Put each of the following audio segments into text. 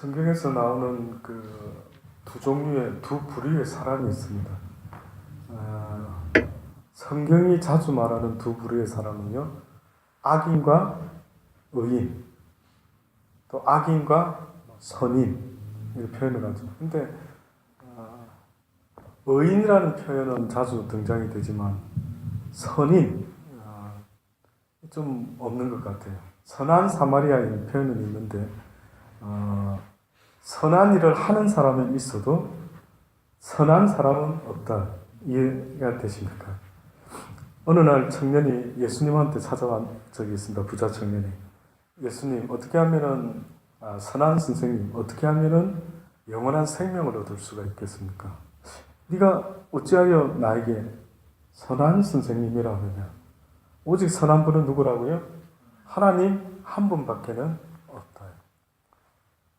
성경에서 나오는 그 두 부류의 사람이 있습니다. 성경이 자주 말하는 두 부류의 사람은요, 악인과 의인, 또 악인과 선인 이렇게 표현을 하죠. 근데 의인이라는 표현은 자주 등장이 되지만 선인 좀 없는 것 같아요. 선한 사마리아인 표현은 있는데 선한 일을 하는 사람은 있어도 선한 사람은 없다. 이해가 되십니까? 어느 날 청년이 예수님한테 찾아간 적이 있습니다. 부자 청년이. 예수님, 어떻게 하면은 선한 선생님, 어떻게 하면은 영원한 생명을 얻을 수가 있겠습니까? 네가 어찌하여 나에게 선한 선생님이라고 하냐? 오직 선한 분은 누구라고요? 하나님 한 분밖에는 없다.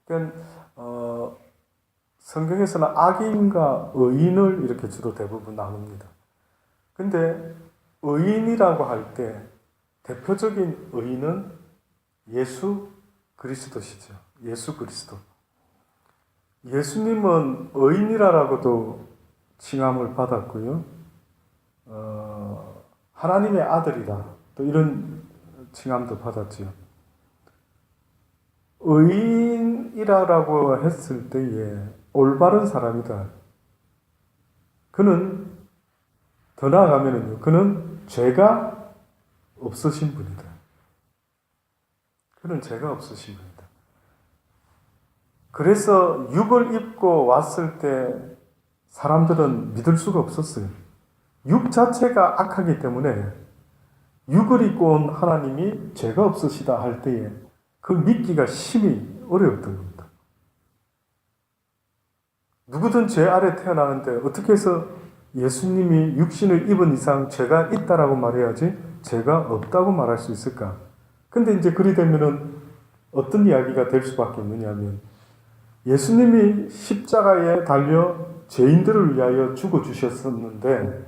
그러니까 성경에서는 악인과 의인을 이렇게 주로 대부분 나눕니다. 근데 의인이라고 할 때 대표적인 의인은 예수 그리스도시죠. 예수 그리스도. 예수님은 의인이라고도 칭함을 받았고요. 하나님의 아들이다. 또 이런 칭함도 받았지요. 의인이라고 했을 때에 올바른 사람이다. 그는 더 나아가면은요, 그는 죄가 없으신 분이다. 그는 죄가 없으신 분이다. 그래서 육을 입고 왔을 때 사람들은 믿을 수가 없었어요. 육 자체가 악하기 때문에 육을 입고 온 하나님이 죄가 없으시다 할 때에 그 믿기가 심히 어려웠던 겁니다. 누구든 죄 아래 태어나는데 어떻게 해서 예수님이 육신을 입은 이상 죄가 있다라고 말해야지 죄가 없다고 말할 수 있을까? 근데 이제 그리 되면은 어떤 이야기가 될 수밖에 없느냐면 예수님이 십자가에 달려 죄인들을 위하여 죽어주셨었는데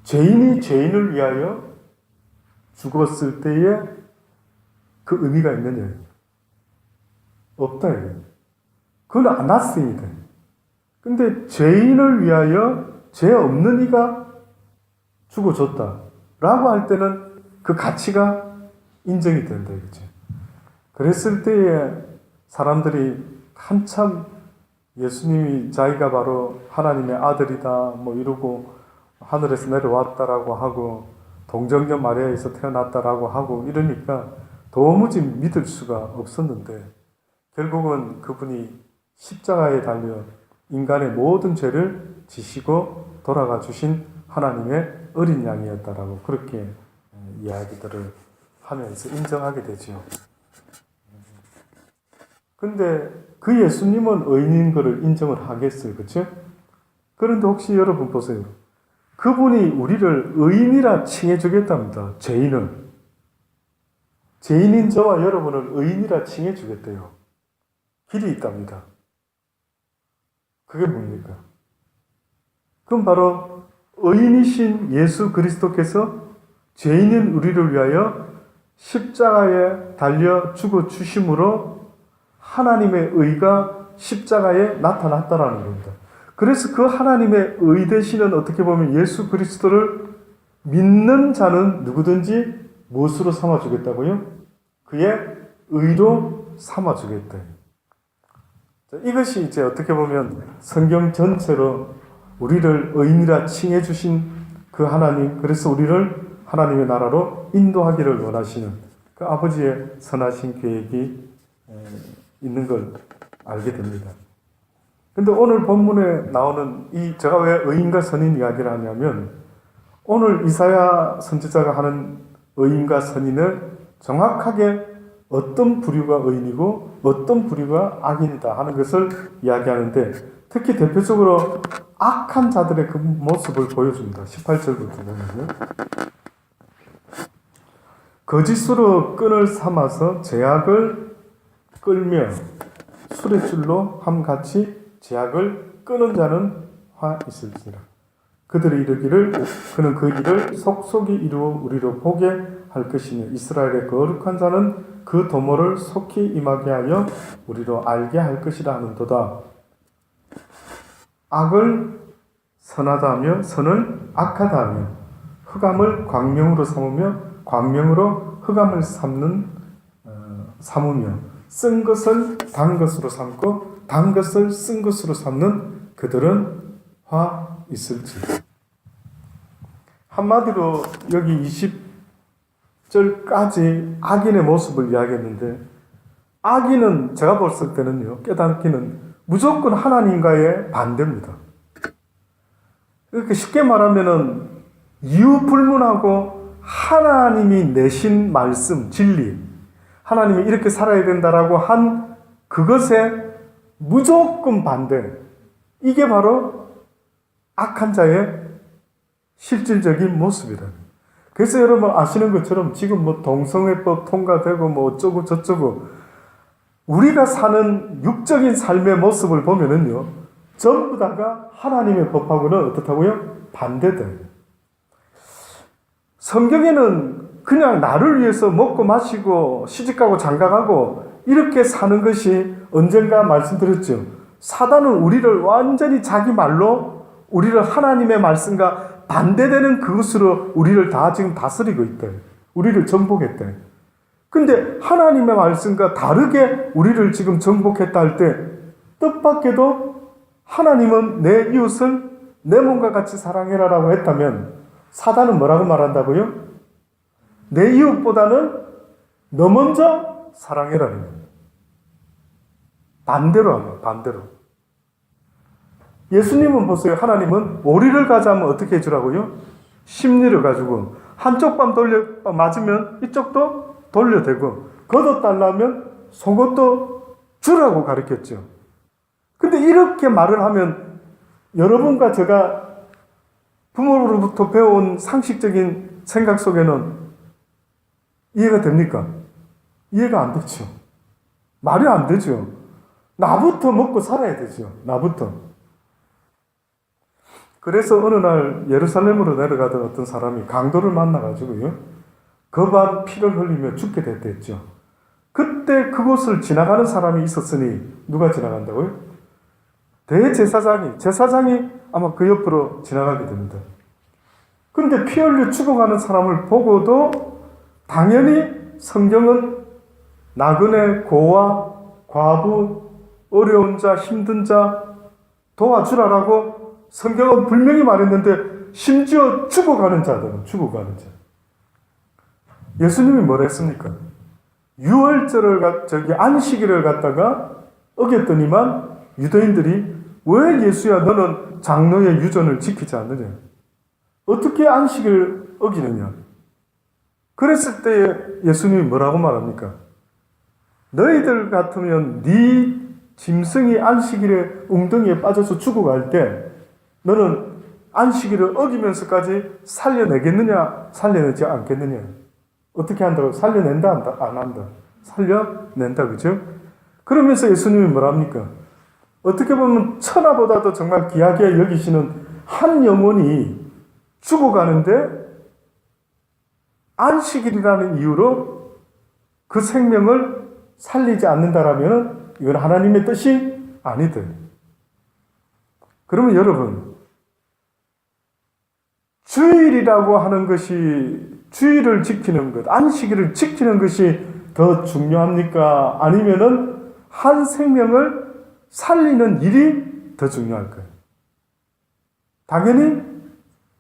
죄인이 죄인을 위하여 죽었을 때에 그 의미가 있느냐? 없다. 그건 아나스이다. 근데 죄인을 위하여 죄 없는 이가 죽어줬다. 라고 할 때는 그 가치가 인정이 된다. 그렇죠? 그랬을 때에 사람들이 한참 예수님이 자기가 바로 하나님의 아들이다. 뭐 이러고 하늘에서 내려왔다라고 하고 동정녀 마리아에서 태어났다라고 하고 이러니까 도무지 믿을 수가 없었는데 결국은 그분이 십자가에 달려 인간의 모든 죄를 지시고 돌아가 주신 하나님의 어린 양이었다라고 그렇게 이야기들을 하면서 인정하게 되죠. 근데 그 예수님은 의인인 것을 인정을 하겠어요. 그렇죠? 그런데 혹시 여러분 보세요. 그분이 우리를 의인이라 칭해 주겠답니다. 죄인을. 죄인인 저와 여러분을 의인이라 칭해 주겠대요. 길이 있답니다. 그게 뭡니까? 그럼 바로 의인이신 예수 그리스도께서 죄인인 우리를 위하여 십자가에 달려 죽어 주심으로 하나님의 의가 십자가에 나타났다라는 겁니다. 그래서 그 하나님의 의 대신은 어떻게 보면 예수 그리스도를 믿는 자는 누구든지 무엇으로 삼아주겠다고요? 그의 의로 삼아주겠다. 이것이 이제 어떻게 보면 성경 전체로 우리를 의인이라 칭해 주신 그 하나님, 그래서 우리를 하나님의 나라로 인도하기를 원하시는 그 아버지의 선하신 계획이 있는 걸 알게 됩니다. 근데 오늘 본문에 나오는 제가 왜 의인과 선인 이야기를 하냐면 오늘 이사야 선지자가 하는 의인과 선인을 정확하게 어떤 부류가 의인이고 어떤 부류가 악인이다 하는 것을 이야기하는데 특히 대표적으로 악한 자들의 그 모습을 보여줍니다. 18절부터 보면요. 거짓으로 끈을 삼아서 제약을 끌며 수레줄로 함같이 제약을 끄는 자는 화 있을지라. 그들이 이르기를 그는 그 일을 속속이 이루어 우리로 보게 할 것이며 이스라엘의 거룩한 자는 그 도모를 속히 임하게 하여 우리로 알게 할 것이라 하는도다. 악을 선하다 하며 선을 악하다 하며 흑암을 광명으로 삼으며 광명으로 흑암을 삼으며 쓴 것을 단 것으로 삼고 단 것을 쓴 것으로 삼는 그들은 화 있을지. 한마디로 여기 20절까지 악인의 모습을 이야기했는데, 악인은 제가 봤을 때는요, 깨닫기는 무조건 하나님과의 반대입니다. 이렇게 쉽게 말하면은 이유 불문하고 하나님이 내신 말씀, 진리, 하나님이 이렇게 살아야 된다라고 한 그것에 무조건 반대. 이게 바로 악한 자의 실질적인 모습이다. 그래서 여러분 아시는 것처럼 지금 뭐 동성애법 통과되고 뭐 어쩌고 저쩌고 우리가 사는 육적인 삶의 모습을 보면은요, 전부 다가 하나님의 법하고는 어떻다고요? 반대다. 성경에는 그냥 나를 위해서 먹고 마시고 시집가고 장가가고 이렇게 사는 것이 언젠가 말씀드렸죠. 사단은 우리를 완전히 자기 말로 우리를 하나님의 말씀과 반대되는 그것으로 우리를 다 지금 다스리고 있다. 우리를 정복했다. 근데 하나님의 말씀과 다르게 우리를 지금 정복했다 할 때 뜻밖에도 하나님은 내 이웃을 내 몸과 같이 사랑해라라고 했다면 사단은 뭐라고 말한다고요? 내 이웃보다는 너 먼저 사랑해라는 거예요. 반대로 하면 반대로. 예수님은 보세요. 하나님은 오리를 가자면 어떻게 해주라고요? 심리를 가지고 한쪽 밤 맞으면 이쪽도 돌려대고 걷어달라면 속옷도 주라고 가르쳤죠. 근데 이렇게 말을 하면 여러분과 제가 부모로부터 배워온 상식적인 생각 속에는 이해가 됩니까? 이해가 안 되죠. 말이 안 되죠. 나부터 먹고 살아야 되죠. 나부터. 그래서 어느 날 예루살렘으로 내려가던 어떤 사람이 강도를 만나가지고요, 거반 피를 흘리며 죽게 됐댔죠. 그때 그곳을 지나가는 사람이 있었으니 누가 지나간다고요? 제사장이 아마 그 옆으로 지나가게 됩니다. 그런데 피 흘려 죽어가는 사람을 보고도 당연히 성경은 나그네, 고아, 과부, 어려운 자, 힘든 자 도와주라라고 성경은 분명히 말했는데 심지어 죽어가는 자들은 죽어가는 자. 예수님이 뭐라 했습니까? 안식일을 갖다가 어겼더니만 유대인들이 왜 예수야 너는 장로의 유전을 지키지 않느냐? 어떻게 안식일을 어기느냐? 그랬을 때 예수님이 뭐라고 말합니까? 너희들 같으면 네 짐승이 안식일에 웅덩이에 빠져서 죽어갈 때 너는 안식일을 어기면서까지 살려내겠느냐? 살려내지 않겠느냐? 어떻게 한다고? 살려낸다? 안 한다? 살려낸다, 그죠? 그러면서 예수님이 뭐랍니까? 어떻게 보면 천하보다도 정말 귀하게 여기시는 한 영혼이 죽어가는데 안식일이라는 이유로 그 생명을 살리지 않는다라면 이건 하나님의 뜻이 아니들. 그러면 여러분, 주일이라고 하는 것이, 주일을 지키는 것, 안식일을 지키는 것이 더 중요합니까? 아니면은 한 생명을 살리는 일이 더 중요할까요? 당연히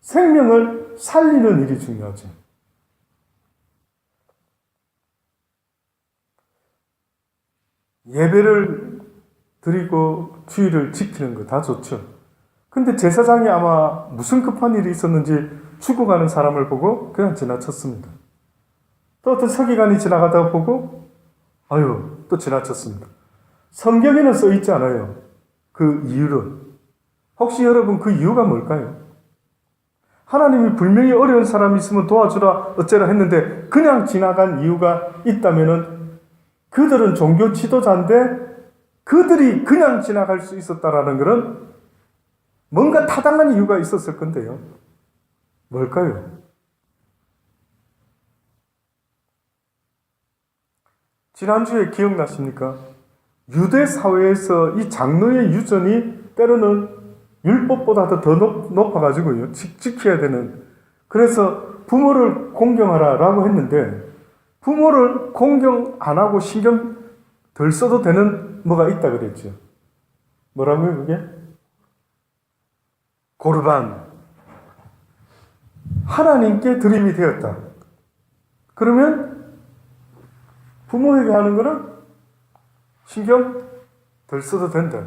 생명을 살리는 일이 중요하죠. 예배를 드리고 주일을 지키는 거 다 좋죠. 근데 제사장이 아마 무슨 급한 일이 있었는지 죽어가는 사람을 보고 그냥 지나쳤습니다. 또 어떤 서기관이 지나가다가 보고 또 지나쳤습니다. 성경에는 써 있지 않아요. 그 이유를. 혹시 여러분 그 이유가 뭘까요? 하나님이 분명히 어려운 사람이 있으면 도와주라 어째라 했는데 그냥 지나간 이유가 있다면은 그들은 종교 지도자인데 그들이 그냥 지나갈 수 있었다라는 것은 뭔가 타당한 이유가 있었을 건데요. 뭘까요? 지난주에 기억나십니까? 유대 사회에서 이 장로의 유전이 때로는 율법보다 더 높아가지고요. 지켜야 되는. 그래서 부모를 공경하라라고 했는데 부모를 공경 안 하고 신경 덜 써도 되는 뭐가 있다 그랬죠. 뭐라고요, 그게? 고르반. 하나님께 드림이 되었다. 그러면 부모에게 하는 거는 신경 덜 써도 된다.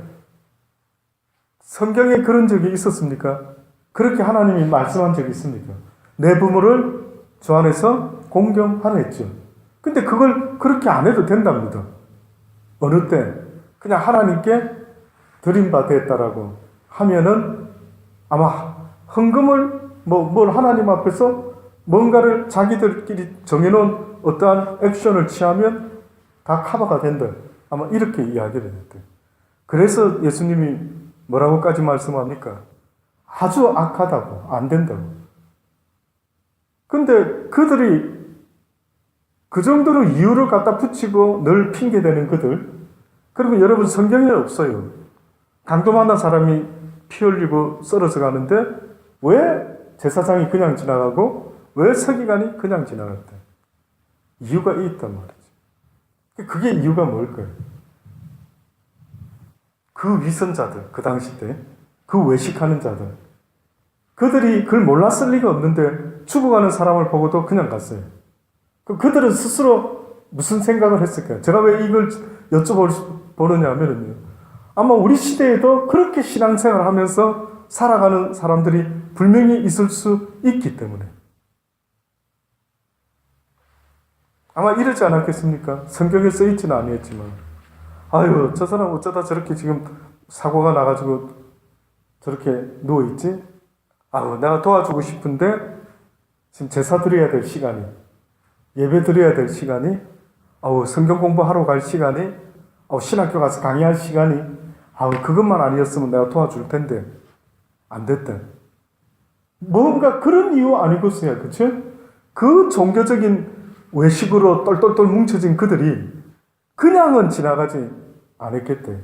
성경에 그런 적이 있었습니까? 그렇게 하나님이 말씀한 적이 있습니까? 내 부모를 주 안에서 공경하라 했죠. 근데 그걸 그렇게 안 해도 된답니다. 어느 때 그냥 하나님께 드림받았다라고 하면은 아마 헌금을 뭘 하나님 앞에서 뭔가를 자기들끼리 정해놓은 어떠한 액션을 취하면 다 커버가 된다. 아마 이렇게 이야기를 했대요. 그래서 예수님이 뭐라고까지 말씀합니까? 아주 악하다고, 안 된다고. 근데 그들이 그 정도로 이유를 갖다 붙이고 늘 핑계대는 그들. 그리고 여러분 성경에 없어요. 강도 만난 사람이 피 흘리고 쓰러져 가는데 왜 제사장이 그냥 지나가고 왜 서기관이 그냥 지나갔대? 이유가 있단 말이죠. 그게 이유가 뭘까요? 그 위선자들, 그 당시 때, 그 외식하는 자들, 그들이 그걸 몰랐을 리가 없는데 죽어가는 사람을 보고도 그냥 갔어요. 그들은 스스로 무슨 생각을 했을까요? 제가 왜 이걸 여쭤보느냐 하면요. 아마 우리 시대에도 그렇게 신앙생활을 하면서 살아가는 사람들이 분명히 있을 수 있기 때문에. 아마 이러지 않았겠습니까? 성경에 써있지는 아니었지만. 아유, 저 사람 어쩌다 저렇게 지금 사고가 나가지고 저렇게 누워있지? 아유, 내가 도와주고 싶은데 지금 제사 드려야 될 시간이, 예배 드려야 될 시간이, 성경 공부하러 갈 시간이, 신학교 가서 강의할 시간이, 그것만 아니었으면 내가 도와줄 텐데 안 됐다. 뭔가 그런 이유 아니겠어요, 그렇죠? 그 종교적인 외식으로 똘똘똘 뭉쳐진 그들이 그냥은 지나가지 않았겠대.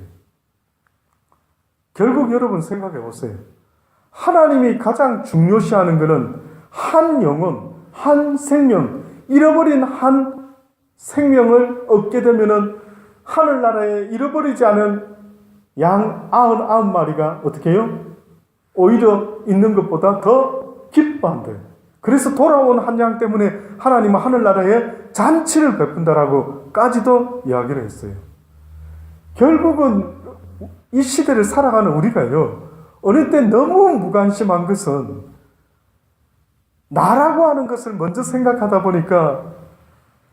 결국 여러분 생각해 보세요. 하나님이 가장 중요시하는 것은 한 영혼, 한 생명, 잃어버린 한 생명을 얻게 되면은 하늘나라에 잃어버리지 않은 양 99마리가 어떻게 해요? 오히려 있는 것보다 더 기뻐한대요. 그래서 돌아온 한 양 때문에 하나님은 하늘나라에 잔치를 베푼다라고까지도 이야기를 했어요. 결국은 이 시대를 살아가는 우리가요, 어느 때 너무 무관심한 것은 나라고 하는 것을 먼저 생각하다 보니까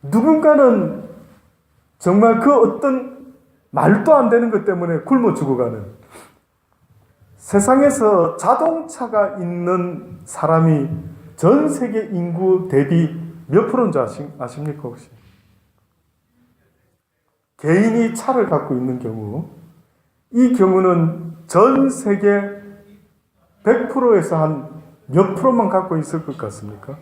누군가는 정말 그 어떤 말도 안 되는 것 때문에 굶어 죽어가는, 세상에서 자동차가 있는 사람이 전 세계 인구 대비 몇 프로인지 아십니까 혹시? 개인이 차를 갖고 있는 경우, 이 경우는 전 세계 100%에서 한 몇 프로만 갖고 있을 것 같습니까?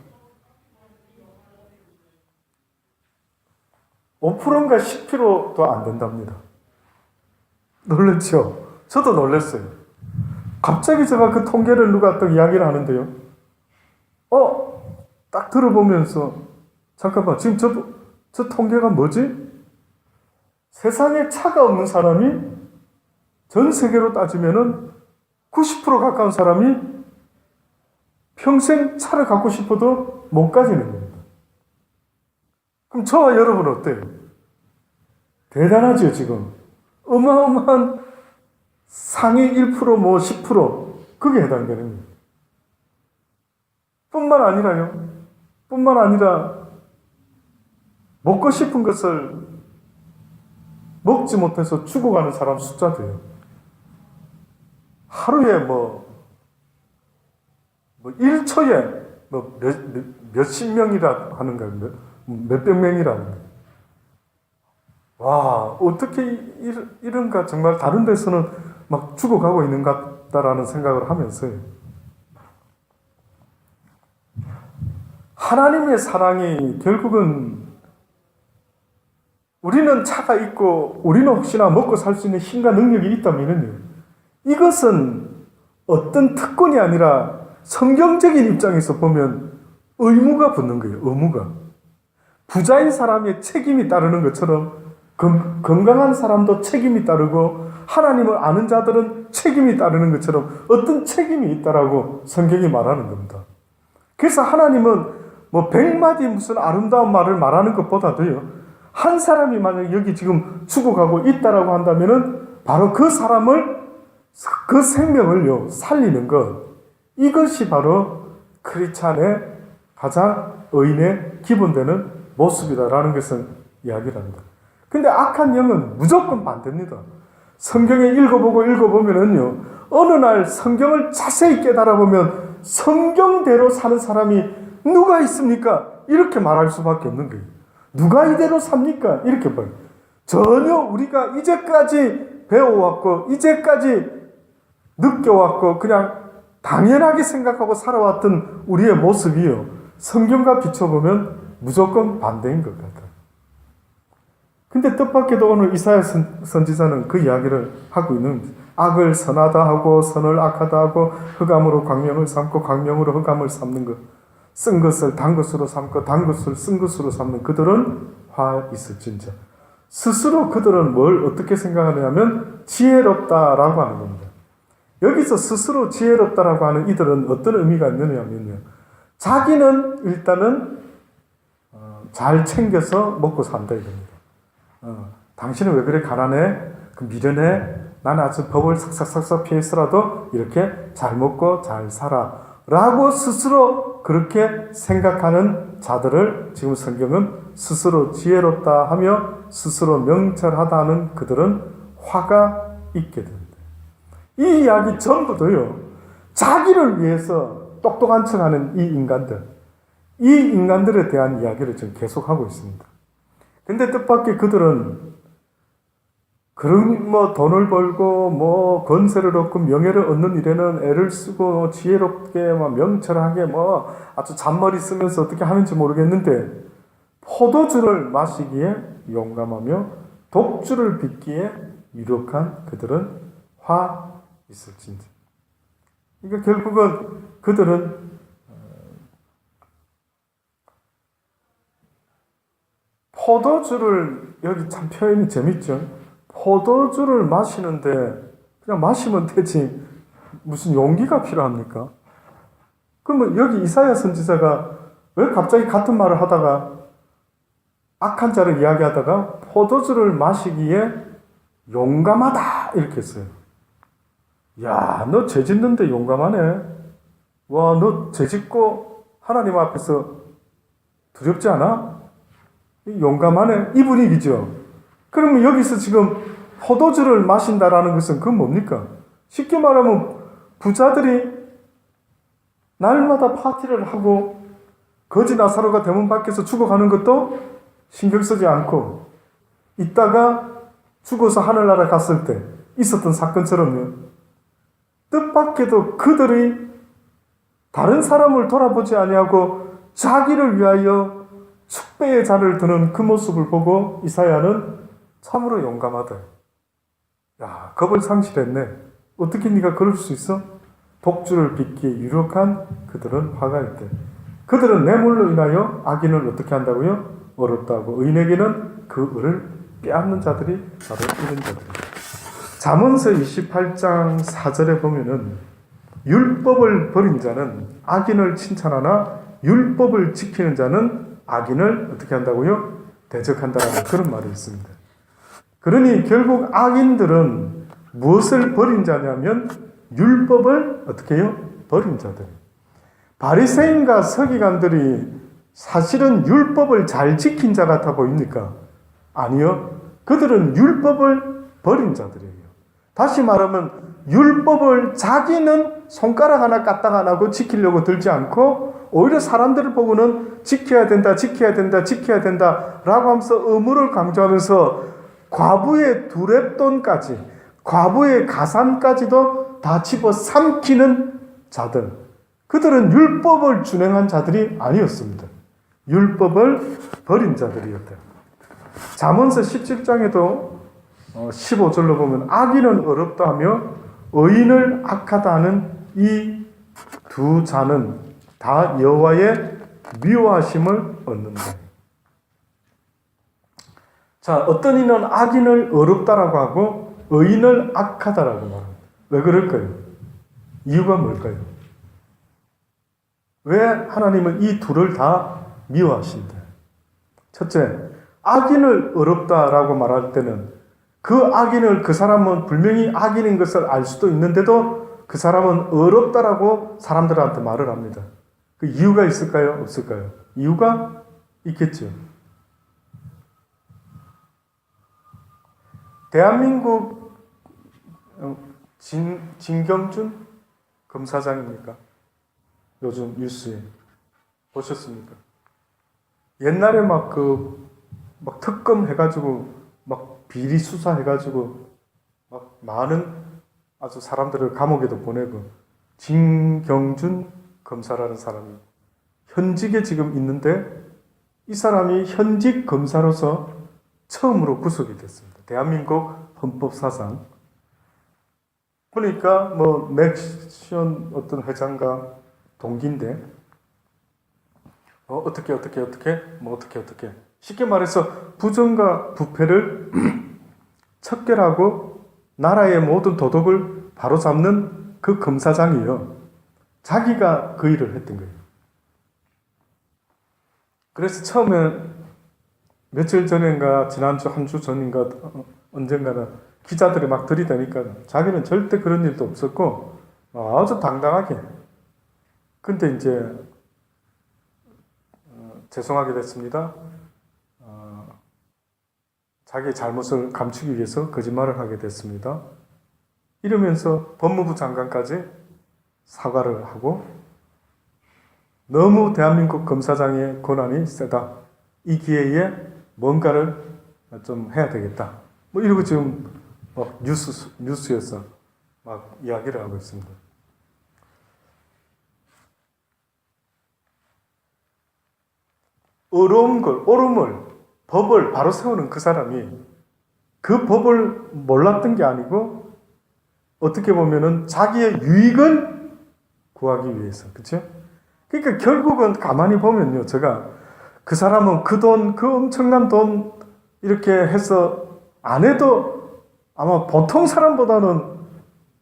5%인가 10%도 안 된답니다. 놀랐죠? 저도 놀랐어요. 갑자기 제가 그 통계를 누가 또 이야기를 하는데요. 딱 들어보면서 잠깐만, 지금 저 통계가 뭐지? 세상에 차가 없는 사람이 전 세계로 따지면은 90% 가까운 사람이 평생 차를 갖고 싶어도 못 가지는 겁니다. 그럼 저와 여러분 어때요? 대단하죠, 지금. 어마어마한 상위 1%, 10%, 그게 해당되는 거예요. 뿐만 아니라, 먹고 싶은 것을 먹지 못해서 죽어가는 사람 숫자도요. 하루에 1초에 몇십 명이라 하는 거예요. 몇백 명이라는 거예요. 와, 어떻게 이런가, 정말 다른 데서는 막 죽어가고 있는 것 같다라는 생각을 하면서요. 하나님의 사랑이 결국은 우리는 차가 있고 우리는 혹시나 먹고 살 수 있는 힘과 능력이 있다면요, 이것은 어떤 특권이 아니라 성경적인 입장에서 보면 의무가 붙는 거예요. 의무가. 부자인 사람의 책임이 따르는 것처럼 건강한 사람도 책임이 따르고 하나님을 아는 자들은 책임이 따르는 것처럼 어떤 책임이 있다라고 성경이 말하는 겁니다. 그래서 하나님은 뭐 100마디 무슨 아름다운 말을 말하는 것보다도요, 한 사람이 만약 여기 지금 죽어가고 있다라고 한다면은 바로 그 사람을, 그 생명을요 살리는 것, 이것이 바로 크리스찬의 가장 의인의 기본되는 모습이다라는 것을 이야기를 합니다. 근데 악한 영은 무조건 반대입니다. 성경에 읽어보면은요, 어느 날 성경을 자세히 깨달아보면 성경대로 사는 사람이 누가 있습니까? 이렇게 말할 수밖에 없는 거예요. 누가 이대로 삽니까? 이렇게 봐요. 전혀 우리가 이제까지 배워왔고 이제까지 느껴왔고 그냥 당연하게 생각하고 살아왔던 우리의 모습이요, 성경과 비춰보면 무조건 반대인 것 같아요. 근데 뜻밖에도 오늘 이사야 선지자는 그 이야기를 하고 있는 거예요. 악을 선하다 하고 선을 악하다 하고 흑암으로 광명을 삼고 광명으로 흑암을 삼는 것, 쓴 것을 단 것으로 삼고 단 것을 쓴 것으로 삼는 그들은 화 있을진저. 스스로 그들은 뭘 어떻게 생각하냐면 지혜롭다라고 하는 겁니다. 여기서 스스로 지혜롭다라고 하는 이들은 어떤 의미가 있느냐면요, 자기는 일단은 잘 챙겨서 먹고 산다 이겁니다. 당신은 왜 그래 가난해? 그 미련해? 나는 아주 법을 삭삭삭삭 피해서라도 이렇게 잘 먹고 잘 살아 라고 스스로 그렇게 생각하는 자들을 지금 성경은 스스로 지혜롭다 하며 스스로 명철하다는 그들은 화가 있게 됩니다. 이 이야기 전부도요, 자기를 위해서 똑똑한 척하는 이 인간들에 대한 이야기를 지금 계속하고 있습니다. 근데 뜻밖의 그들은 그런 뭐 돈을 벌고 뭐 권세를 얻고 명예를 얻는 일에는 애를 쓰고 지혜롭게 막 명철하게 뭐 아주 잔머리 쓰면서 어떻게 하는지 모르겠는데, 포도주를 마시기에 용감하며 독주를 빚기에 유력한 그들은 화 있을진지. 그러니까 결국은 그들은 포도주를, 여기 참 표현이 재밌죠. 포도주를 마시는데 그냥 마시면 되지 무슨 용기가 필요합니까? 그러면 여기 이사야 선지자가 왜 갑자기 같은 말을 하다가 악한 자를 이야기하다가 포도주를 마시기에 용감하다 이렇게 했어요. 야, 너 죄 짓는데 용감하네. 와, 너 죄 짓고 하나님 앞에서 두렵지 않아? 용감하네. 이 분위기죠. 그러면 여기서 지금 포도주를 마신다라는 것은 그건 뭡니까? 쉽게 말하면 부자들이 날마다 파티를 하고 거지 나사로가 대문 밖에서 죽어가는 것도 신경 쓰지 않고 있다가 죽어서 하늘나라 갔을 때 있었던 사건처럼요, 뜻밖에도 그들이 다른 사람을 돌아보지 아니하고 자기를 위하여 축배의 자를 드는 그 모습을 보고 이사야는 참으로 용감하다. 야, 겁을 상실했네. 어떻게 네가 그럴 수 있어? 독주를 빚기에 유력한 그들은 화가 있대. 그들은 뇌물로 인하여 악인을 어떻게 한다고요? 어렵다고. 의인에게는 그 을을 빼앗는 자들이 바로 이런 자들입니다. 잠언서 28장 4절에 보면은 율법을 버린 자는 악인을 칭찬하나 율법을 지키는 자는 악인을 어떻게 한다고요? 대적한다라는 그런 말이 있습니다. 그러니 결국 악인들은 무엇을 버린 자냐면 율법을 어떻게 해요? 버린 자들. 바리새인과 서기관들이 사실은 율법을 잘 지킨 자 같아 보입니까? 아니요. 그들은 율법을 버린 자들이에요. 다시 말하면 율법을 자기는 손가락 하나 까딱 안 하고 지키려고 들지 않고 오히려 사람들을 보고는 지켜야 된다, 지켜야 된다, 지켜야 된다 라고 하면서 의무를 강조하면서 과부의 두렙돈까지, 과부의 가산까지도 다 집어삼키는 자들. 그들은 율법을 준행한 자들이 아니었습니다. 율법을 버린 자들이었다. 잠언서 17장에도 15절로 보면 악인은 어렵다 하며 의인을 악하다 하는 이 두 자는 다 여호와의 미워하심을 얻는다. 자, 어떤 이는 악인을 어렵다라고 하고 의인을 악하다라고 말합니다. 왜 그럴까요? 이유가 뭘까요? 왜 하나님은 이 둘을 다 미워하신다? 첫째, 악인을 어렵다라고 말할 때는 그 악인을 그 사람은 분명히 악인인 것을 알 수도 있는데도 그 사람은 어렵다라고 사람들한테 말을 합니다. 그 이유가 있을까요? 없을까요? 이유가 있겠죠. 대한민국 진경준 검사장입니까? 요즘 뉴스에 보셨습니까? 옛날에 막 특검 해가지고 막 비리 수사 해가지고 막 많은 아주 사람들을 감옥에도 보내고 진경준 검사라는 사람이 현직에 지금 있는데 이 사람이 현직 검사로서 처음으로 구속이 됐습니다. 대한민국 헌법사상. 그러니까 맥시온 어떤 회장과 동기인데 어떻게 쉽게 말해서 부정과 부패를 척결하고 나라의 모든 도덕을 바로잡는 그 검사장이요. 자기가 그 일을 했던 거예요. 그래서 처음에 며칠 전인가 지난주 한 주 전인가 언젠가는 기자들이 막 들이대니까 자기는 절대 그런 일도 없었고 아주 당당하게. 근데 이제 죄송하게 됐습니다. 자기의 잘못을 감추기 위해서 거짓말을 하게 됐습니다. 이러면서 법무부 장관까지 사과를 하고 너무 대한민국 검사장의 권한이 세다. 이 기회에 뭔가를 좀 해야 되겠다. 이러고 지금 뉴스에서 막 이야기를 하고 있습니다. 옳음을, 법을 바로 세우는 그 사람이 그 법을 몰랐던 게 아니고 어떻게 보면은 자기의 유익을 구하기 위해서, 그렇죠? 그러니까 결국은 가만히 보면요, 제가 그 사람은 그 돈, 그 엄청난 돈 이렇게 해서 안 해도 아마 보통 사람보다는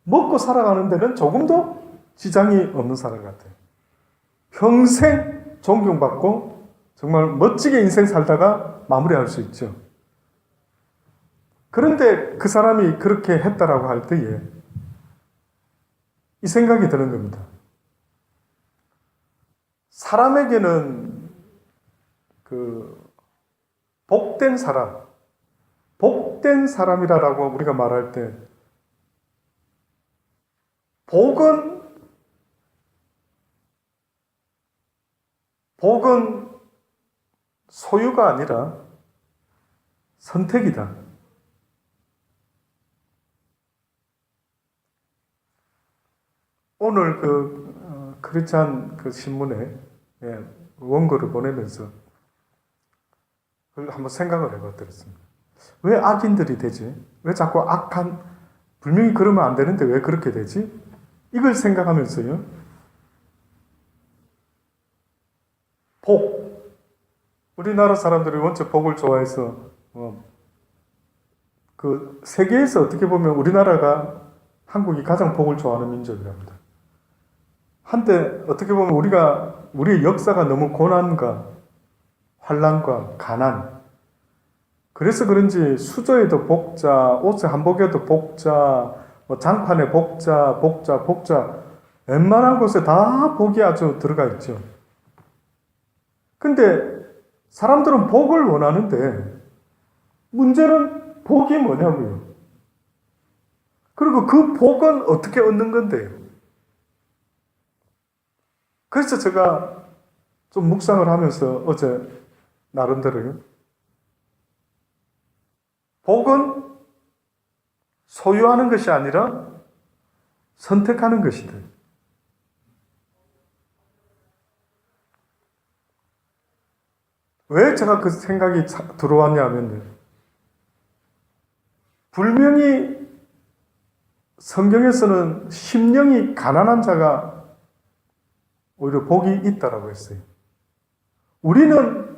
먹고 살아가는 데는 조금도 지장이 없는 사람 같아요. 평생 존경받고 정말 멋지게 인생 살다가 마무리할 수 있죠. 그런데 그 사람이 그렇게 했다라고 할 때에 이 생각이 드는 겁니다. 사람에게는 복된 사람이라고 우리가 말할 때 복은 소유가 아니라 선택이다. 오늘 크리스찬 신문에 원고를 보내면서 그걸 한번 생각을 해봤더랬습니다. 왜 악인들이 되지? 왜 자꾸 분명히 그러면 안 되는데 왜 그렇게 되지? 이걸 생각하면서요. 우리나라 사람들이 원체 복을 좋아해서 그 세계에서 어떻게 보면 한국이 가장 복을 좋아하는 민족이랍니다. 한때 어떻게 보면 우리의 역사가 너무 고난과 환난과 가난, 그래서 그런지 수저에도 복자, 옷의 한복에도 복자, 장판에 복자, 웬만한 곳에 다 복이 아주 들어가 있죠. 근데 사람들은 복을 원하는데 문제는 복이 뭐냐고요. 그리고 그 복은 어떻게 얻는 건데요. 그래서 제가 좀 묵상을 하면서 어제 나름대로요. 복은 소유하는 것이 아니라 선택하는 것이다. 왜 제가 그 생각이 들어왔냐면, 분명히 성경에서는 심령이 가난한 자가 오히려 복이 있다라고 했어요. 우리는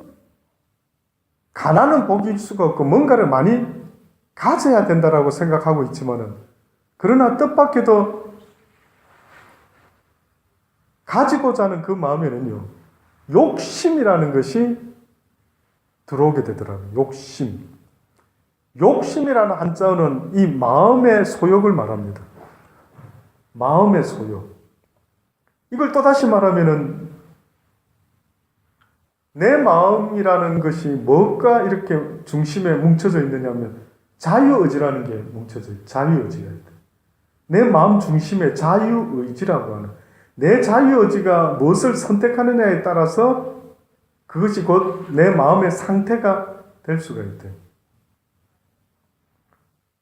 가난은 복일 수가 없고 뭔가를 많이 가져야 된다라고 생각하고 있지만은, 그러나 뜻밖에도 가지고자 하는 그 마음에는요, 욕심이라는 것이 들어오게 되더라고요. 욕심. 욕심이라는 한자어는 이 마음의 소욕을 말합니다. 마음의 소욕. 이걸 또다시 말하면은 내 마음이라는 것이 뭐가 이렇게 중심에 뭉쳐져 있느냐면 자유의지라는 게 뭉쳐져 있어요. 자유의지가 있다. 내 마음 중심에 자유의지라고 하는, 내 자유의지가 무엇을 선택하느냐에 따라서 그것이 곧 내 마음의 상태가 될 수가 있대.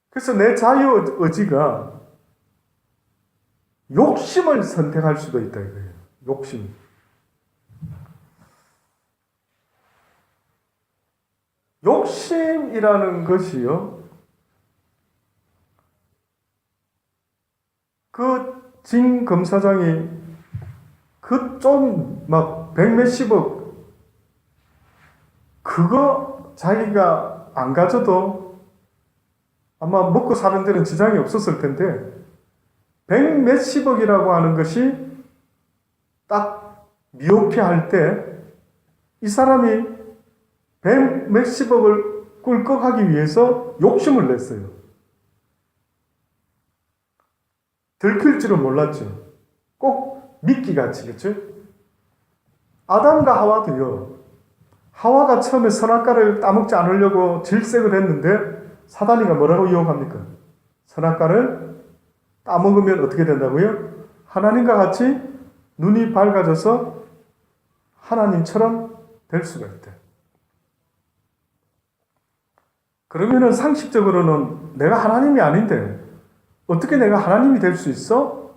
그래서 내 자유의지가 욕심을 선택할 수도 있다 이거예요. 욕심. 욕심이라는 것이요, 그 진 검사장이 그 좀 막 백몇십억 그거 자기가 안 가져도 아마 먹고 사는 데는 지장이 없었을 텐데, 백몇십억이라고 하는 것이 딱 미op해 때 이 사람이 백몇십억을 꿀꺽하기 위해서 욕심을 냈어요. 들킬 줄은 몰랐죠. 꼭 미끼같이, 그렇죠? 아담과 하와도요, 하와가 처음에 선악과를 따먹지 않으려고 질색을 했는데 사단이가 뭐라고 유혹합니까? 선악과를 따먹으면 어떻게 된다고요? 하나님과 같이 눈이 밝아져서 하나님처럼 될 수가 있대. 그러면은 상식적으로는 내가 하나님이 아닌데 어떻게 내가 하나님이 될 수 있어?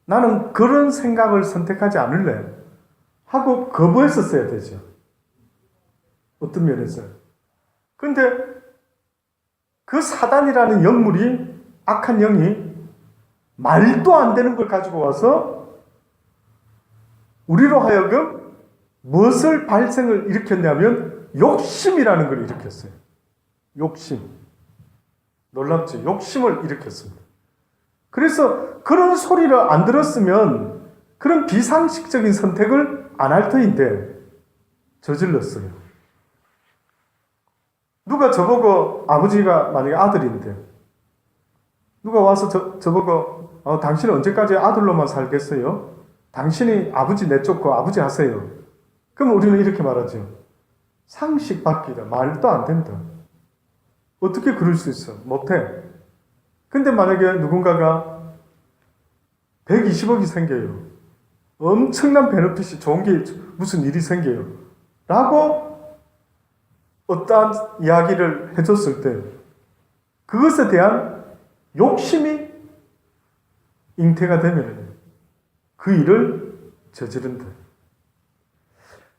나는 그런 생각을 선택하지 않을래 하고 거부했었어야 되죠. 어떤 면에서요. 근데 그 사단이라는 영물이, 악한 영이 말도 안 되는 걸 가지고 와서 우리로 하여금 무엇을 발생을 일으켰냐면 욕심이라는 걸 일으켰어요. 욕심. 놀랍죠? 욕심을 일으켰습니다. 그래서 그런 소리를 안 들었으면 그런 비상식적인 선택을 안 할 터인데 저질렀어요. 누가 저보고, 아버지가 만약에 아들인데 누가 와서 저보고 당신은 언제까지 아들로만 살겠어요? 당신이 아버지 내쫓고 아버지 하세요. 그럼 우리는 이렇게 말하죠. 상식 밖이다. 말도 안 된다. 어떻게 그럴 수 있어? 못해. 근데 만약에 누군가가 120억이 생겨요. 엄청난 베네핏이, 좋은 게 무슨 일이 생겨요. 라고 어떠한 이야기를 해줬을 때 그것에 대한 욕심이 잉태가 되면 그 일을 저지른다.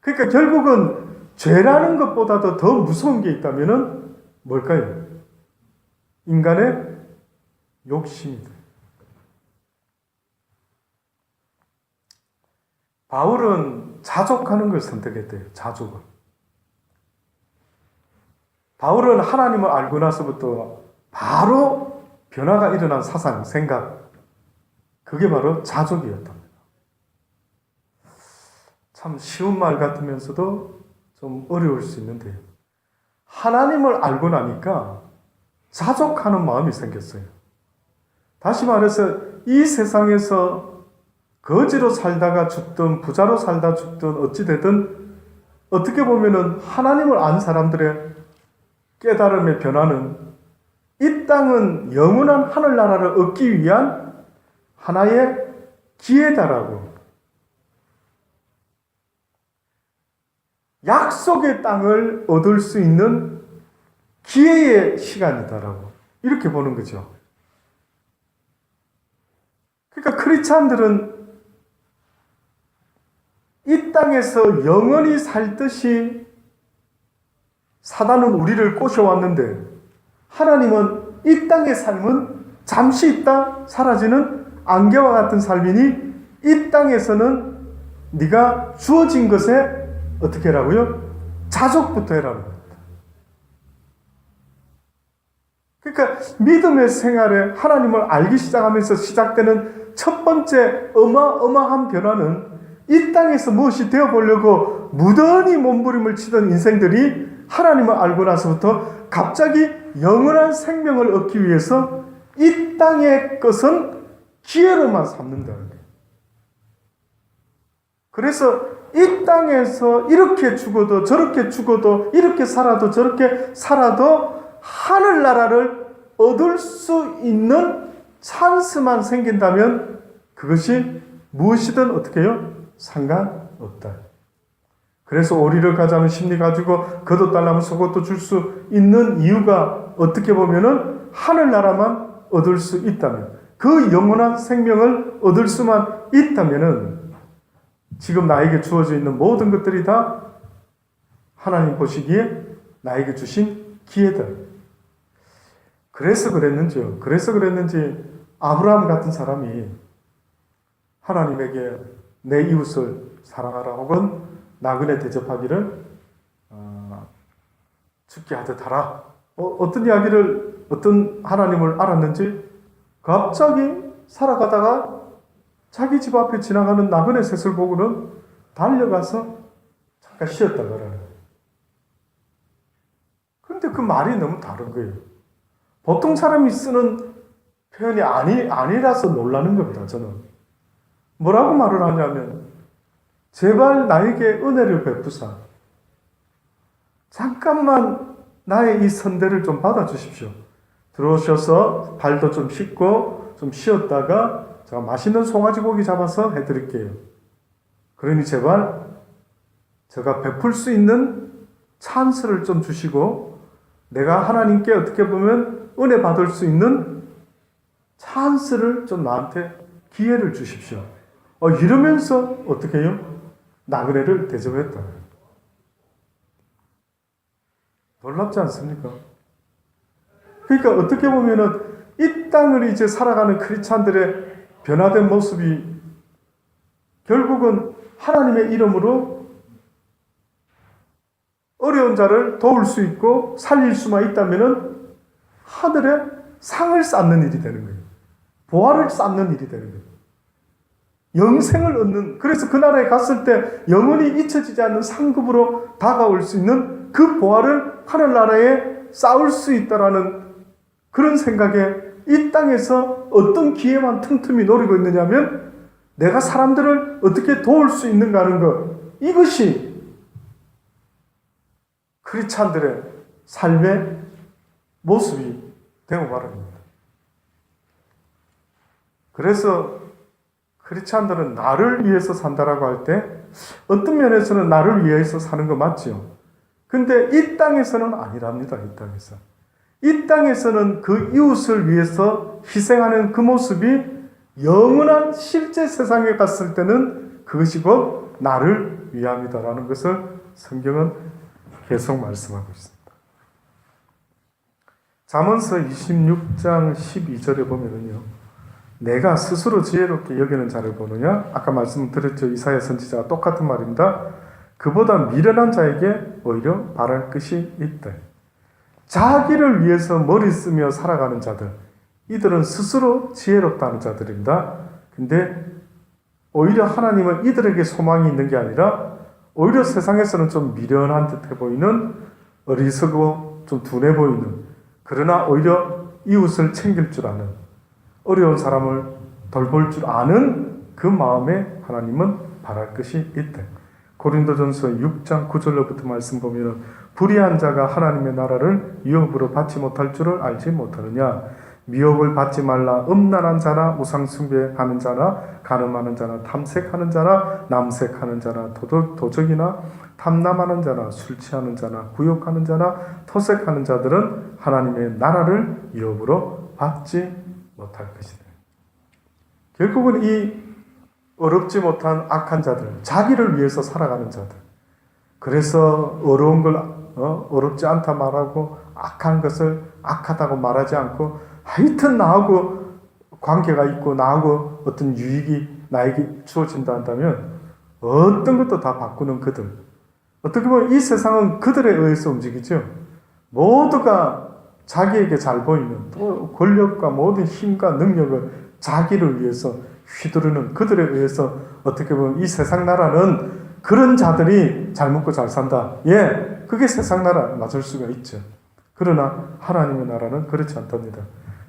그러니까 결국은 죄라는 것보다도 더 무서운 게 있다면 뭘까요? 인간의 욕심이다. 바울은 자족하는 걸 선택했대요. 자족을. 바울은 하나님을 알고 나서부터 바로 변화가 일어난 사상, 생각, 그게 바로 자족이었답니다. 참 쉬운 말 같으면서도 좀 어려울 수 있는데요. 하나님을 알고 나니까 자족하는 마음이 생겼어요. 다시 말해서 이 세상에서 거지로 살다가 죽든 부자로 살다 죽든 어찌되든 어떻게 보면은 하나님을 안 사람들의 깨달음의 변화는 이 땅은 영원한 하늘나라를 얻기 위한 하나의 기회다라고, 약속의 땅을 얻을 수 있는 기회의 시간이다라고 이렇게 보는 거죠. 그러니까 크리스찬들은 이 땅에서 영원히 살듯이 사단은 우리를 꼬셔왔는데 하나님은 이 땅의 삶은 잠시 있다 사라지는 안개와 같은 삶이니 이 땅에서는 네가 주어진 것에 어떻게 하라고요? 자족부터 해라는 겁니다. 그러니까 믿음의 생활에 하나님을 알기 시작하면서 시작되는 첫 번째 어마어마한 변화는 이 땅에서 무엇이 되어보려고 무던히 몸부림을 치던 인생들이 하나님을 알고 나서부터 갑자기 영원한 생명을 얻기 위해서 이 땅의 것은 기회로만 삼는다는 거예요. 그래서 이 땅에서 이렇게 죽어도 저렇게 죽어도 이렇게 살아도 저렇게 살아도 하늘나라를 얻을 수 있는 찬스만 생긴다면 그것이 무엇이든 어떻게 해요? 상관없다. 그래서 오리를 가자는 심리 가지고 겉옷달라면 속옷도 줄 수 있는 이유가 어떻게 보면은 하늘나라만 얻을 수 있다면, 그 영원한 생명을 얻을 수만 있다면은 지금 나에게 주어져 있는 모든 것들이 다 하나님 보시기에 나에게 주신 기회다. 그래서 그랬는지 아브라함 같은 사람이 하나님에게 내 이웃을 사랑하라 혹은 나그네 대접하기를 죽게 하듯 하라. 어떤 이야기를, 어떤 하나님을 알았는지 갑자기 살아가다가 자기 집 앞에 지나가는 나그네 셋을 보고는 달려가서 잠깐 쉬었다 그러는 거예요. 근데 그 말이 너무 다른 거예요. 보통 사람이 쓰는 표현이 아니라서 놀라는 겁니다, 저는. 뭐라고 말을 하냐면, 제발 나에게 은혜를 베푸사. 잠깐만 나의 이 선대를 좀 받아주십시오. 들어오셔서 발도 좀 씻고 좀 쉬었다가 제가 맛있는 송아지 고기 잡아서 해드릴게요. 그러니 제발 제가 베풀 수 있는 찬스를 좀 주시고 내가 하나님께 어떻게 보면 은혜 받을 수 있는 찬스를 좀 나한테 기회를 주십시오. 이러면서 어떻게 해요? 나그네를 대접했다. 놀랍지 않습니까? 그러니까 어떻게 보면은 이 땅을 이제 살아가는 크리스찬들의 변화된 모습이 결국은 하나님의 이름으로 어려운 자를 도울 수 있고 살릴 수만 있다면은 하늘에 상을 쌓는 일이 되는 거예요. 보화를 쌓는 일이 되는 거예요. 영생을 얻는, 그래서 그 나라에 갔을 때 영원히 잊혀지지 않는 상급으로 다가올 수 있는 그 보화를 하늘나라에 쌓을 수 있다라는 그런 생각에 이 땅에서 어떤 기회만 틈틈이 노리고 있느냐면 내가 사람들을 어떻게 도울 수 있는가 하는 것, 이것이 크리스찬들의 삶의 모습이 되고 말합니다. 그래서 크리스찬들은 나를 위해서 산다라고 할 때 어떤 면에서는 나를 위해서 사는 거 맞지요. 근데 이 땅에서는 아니랍니다. 이 땅에서는 그 이웃을 위해서 희생하는 그 모습이 영원한 실제 세상에 갔을 때는 그것이 곧 나를 위함이다라는 것을 성경은 계속 말씀하고 있습니다. 잠언서 26장 12절에 보면은요, 내가 스스로 지혜롭게 여기는 자를 보느냐? 아까 말씀드렸죠. 이사야 선지자가 똑같은 말입니다. 그보다 미련한 자에게 오히려 바랄 것이 있다. 자기를 위해서 머리 쓰며 살아가는 자들, 이들은 스스로 지혜롭다는 자들입니다. 근데 오히려 하나님은 이들에게 소망이 있는 게 아니라 오히려 세상에서는 좀 미련한 듯해 보이는, 어리석고 좀 둔해 보이는, 그러나 오히려 이웃을 챙길 줄 아는, 어려운 사람을 돌볼 줄 아는 그 마음에 하나님은 바랄 것이 있다. 고린도전서 6장 9절로부터 말씀 보면 불의한 자가 하나님의 나라를 유업으로 받지 못할 줄을 알지 못하느냐. 미혹을 받지 말라. 음란한 자나 우상숭배하는 자나 간음하는 자나 탐색하는 자나 남색하는 자나 도적이나 탐남하는 자나 술 취하는 자나 구욕하는 자나 토색하는 자들은 하나님의 나라를 유업으로 받지 못할 것이다. 결국은 이 어렵지 못한 악한 자들, 자기를 위해서 살아가는 자들, 그래서 어려운 걸 어렵지 않다 말하고 악한 것을 악하다고 말하지 않고 하여튼 나하고 관계가 있고 나하고 어떤 유익이 나에게 주어진다 한다면 어떤 것도 다 바꾸는 그들. 어떻게 보면 이 세상은 그들에 의해서 움직이죠. 모두가 자기에게 잘 보이는 또 권력과 모든 힘과 능력을 자기를 위해서 휘두르는 그들에 의해서 어떻게 보면 이 세상 나라는 그런 자들이 잘 먹고 잘 산다. 예, 그게 세상 나라 맞을 수가 있죠. 그러나 하나님의 나라는 그렇지 않답니다.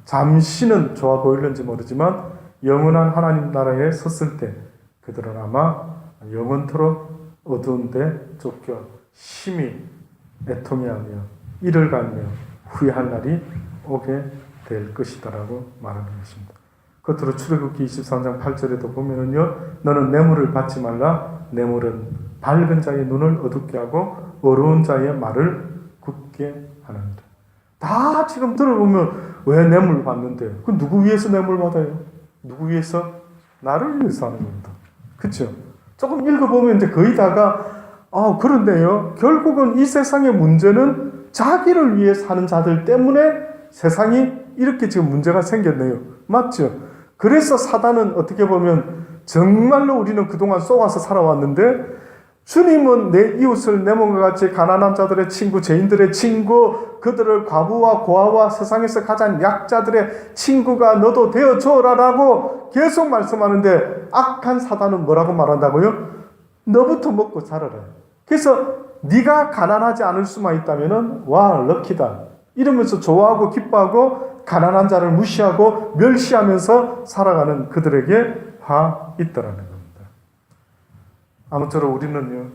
잠시는 좋아 보일는지 모르지만 영원한 하나님 나라에 섰을 때 그들은 아마 영원토록 어두운 데 쫓겨 심히 애통해하며 이를 갈며 후회할 날이 오게 될 것이다라고 말하는 것입니다. 겉으로 출애굽기 23장 8절에도 보면은요, 너는 뇌물을 받지 말라. 뇌물은 밝은 자의 눈을 어둡게 하고 어려운 자의 말을 굳게 하느니라. 다 지금 들어보면 왜 뇌물 받는데? 그 누구 위해서 뇌물 받아요? 누구 위해서? 나를 위해서 하는 겁니다. 그렇죠? 조금 읽어보면 이제 거의 다가 그런데요. 결국은 이 세상의 문제는 자기를 위해 사는 자들 때문에 세상이 이렇게 지금 문제가 생겼네요. 맞죠? 그래서 사단은 어떻게 보면 정말로 우리는 그동안 속아서 살아왔는데 주님은 내 이웃을 내 몸과 같이 가난한 자들의 친구, 죄인들의 친구, 그들을 과부와 고아와 세상에서 가장 약자들의 친구가 너도 되어줘라라고 계속 말씀하는데 악한 사단은 뭐라고 말한다고요? 너부터 먹고 살아라. 그래서 네가 가난하지 않을 수만 있다면은 와 럭키다 이러면서 좋아하고 기뻐하고 가난한 자를 무시하고 멸시하면서 살아가는 그들에게 화 있다라는 겁니다. 아무쪼록 우리는요,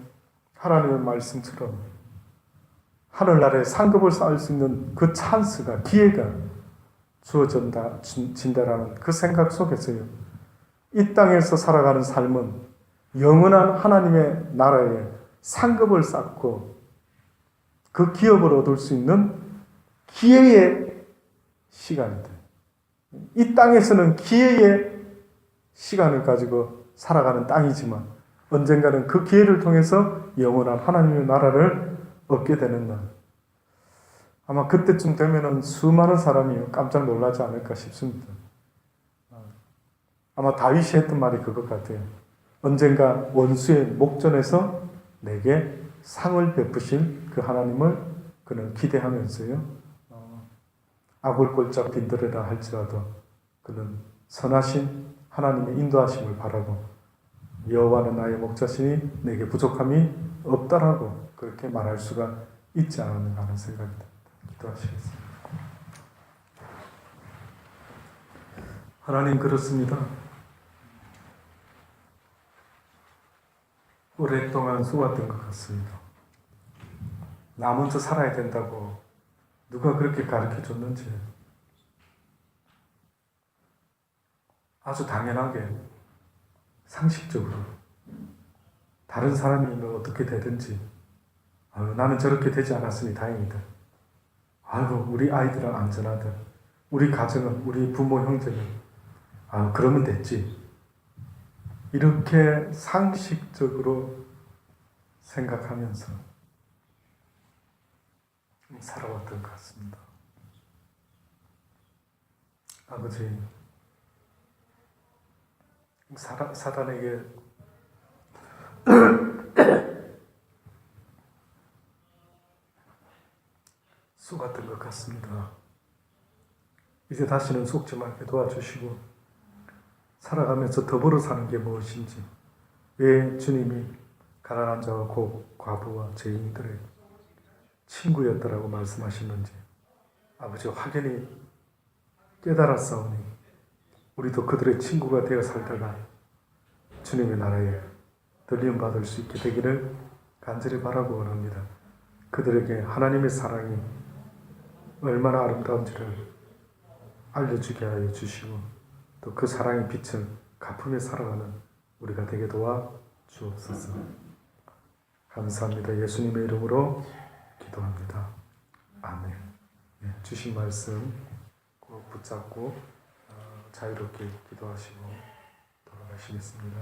하나님의 말씀처럼 하늘나라에 상급을 쌓을 수 있는 그 찬스가, 기회가 주어진다라는 그 생각 속에서요, 이 땅에서 살아가는 삶은 영원한 하나님의 나라에 상급을 쌓고 그 기업을 얻을 수 있는 기회의 시간이다. 이 땅에서는 기회의 시간을 가지고 살아가는 땅이지만 언젠가는 그 기회를 통해서 영원한 하나님의 나라를 얻게 되는 날. 아마 그때쯤 되면은 수많은 사람이 깜짝 놀라지 않을까 싶습니다. 아마 다윗이 했던 말이 그것 같아요. 언젠가 원수의 목전에서 내게 상을 베푸실 그 하나님을 그는 기대하면서요. 아굴골짝 빈들으라 할지라도 그는 선하신 하나님의 인도하심을 바라고 여호와는 나의 목자시니 내게 부족함이 없다라고 그렇게 말할 수가 있지 않았는가 하는 생각이 듭니다. 기도하시겠습니다. 하나님 그렇습니다. 오랫동안 속았던 것 같습니다. 나 먼저 살아야 된다고 누가 그렇게 가르쳐 줬는지 아주 당연하게 상식적으로 다른 사람이 어떻게 되든지 나는 저렇게 되지 않았으니 다행이다. 아이고 우리 아이들은 안전하다. 우리 가정은 우리 부모 형제는 그러면 됐지. 이렇게 상식적으로 생각하면서 살아왔던 것 같습니다. 아버지, 사단에게 속았던 것 같습니다. 이제 다시는 속지 말게 도와주시고 살아가면서 더불어 사는 게 무엇인지, 왜 주님이 가난한 자와 과부와 죄인들의 친구였다라고 말씀하셨는지 아버지 확연히 깨달았사오니 우리도 그들의 친구가 되어 살다가 주님의 나라에 들림받을 수 있게 되기를 간절히 바라고 원합니다. 그들에게 하나님의 사랑이 얼마나 아름다운지를 알려주게 하여 주시고 또 그 사랑의 빛을 갚으며 살아가는 우리가 되게 도와 주옵소서. 감사합니다. 예수님의 이름으로 기도합니다. 아멘. 주신 말씀 꼭 붙잡고 자유롭게 기도하시고 돌아가시겠습니다.